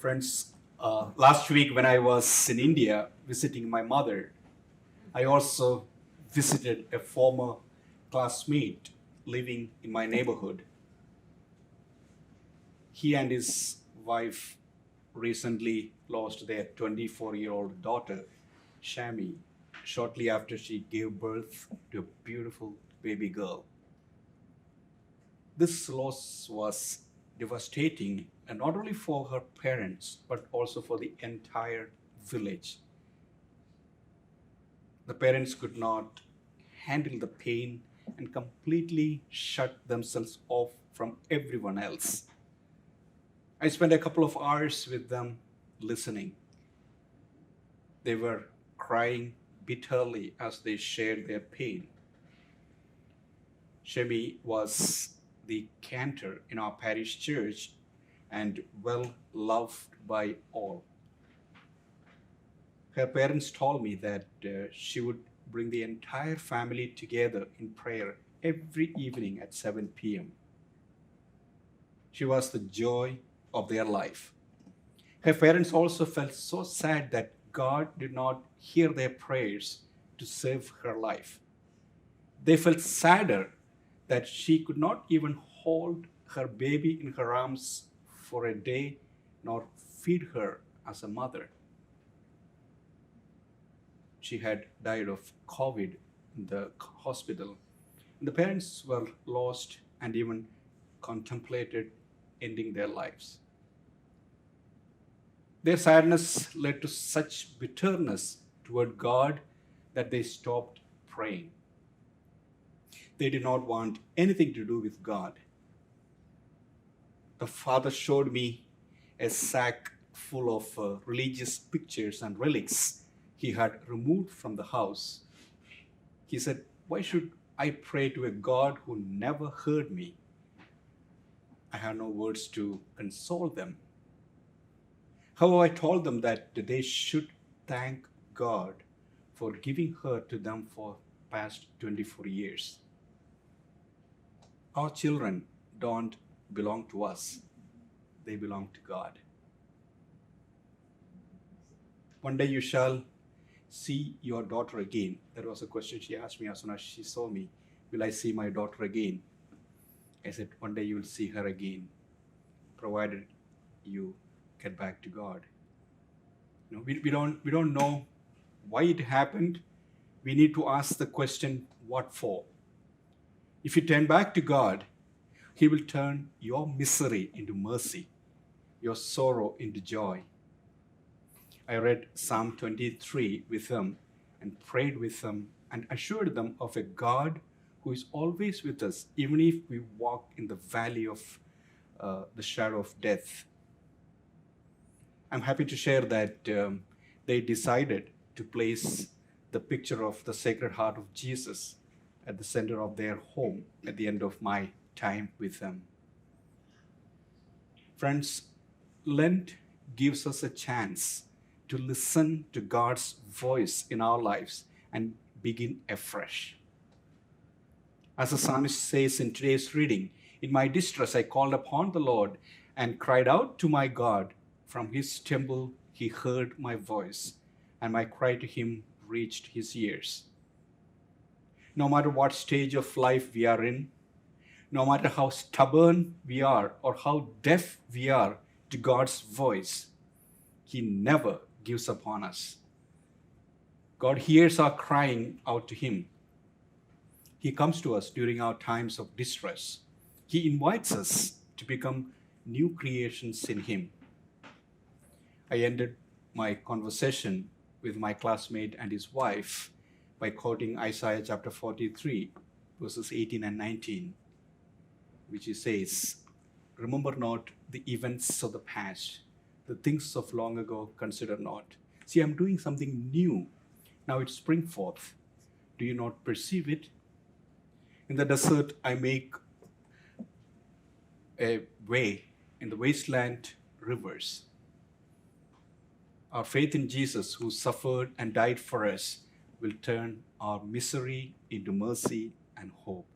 Friends, last week when I was in India visiting my mother, I also visited a former classmate living in my neighborhood. He and his wife recently lost their 24-year-old daughter, Shami, shortly after she gave birth to a beautiful baby girl. This loss was devastating, and not only for her parents, but also for the entire village. The parents could not handle the pain and completely shut themselves off from everyone else. I spent a couple of hours with them listening. They were crying bitterly as they shared their pain. Shemi was the cantor in our parish church and well loved by all. Her parents told me that she would bring the entire family together in prayer every evening at 7 p.m. She was the joy of their life. Her parents also felt so sad that God did not hear their prayers to save her life. They felt sadder that she could not even hold her baby in her arms for a day nor feed her as a mother. She had died of COVID in the hospital. The parents were lost and even contemplated ending their lives. Their sadness led to such bitterness toward God that they stopped praying. They did not want anything to do with God. The father showed me a sack full of religious pictures and relics he had removed from the house. He said, "Why should I pray to a God who never heard me?" I had no words to console them. However, I told them that they should thank God for giving her to them for past 24 years. Our children don't belong to us, they belong to God. One day you shall see your daughter again. That was a question she asked me as soon as she saw me. Will I see my daughter again? I said, one day you will see her again, provided you get back to God. We don't know why it happened. We need to ask the question, what for? If you turn back to God, He will turn your misery into mercy, your sorrow into joy. I read Psalm 23 with them and prayed with them and assured them of a God who is always with us, even if we walk in the valley of the shadow of death. I'm happy to share that they decided to place the picture of the Sacred Heart of Jesus at the center of their home at the end of my time with them. Friends, Lent gives us a chance to listen to God's voice in our lives and begin afresh. As the psalmist says in today's reading, "In my distress I called upon the Lord and cried out to my God. From his temple he heard my voice, and my cry to him reached his ears." No matter what stage of life we are in, no matter how stubborn we are or how deaf we are to God's voice, He never gives up on us. God hears our crying out to Him. He comes to us during our times of distress. He invites us to become new creations in Him. I ended my conversation with my classmate and his wife by quoting Isaiah chapter 43, verses 18 and 19, which he says, "Remember not the events of the past, the things of long ago consider not. See, I'm doing something new. Now it spring forth. Do you not perceive it? In the desert I make a way, in the wasteland rivers." Our faith in Jesus, who suffered and died for us, will turn our misery into mercy and hope.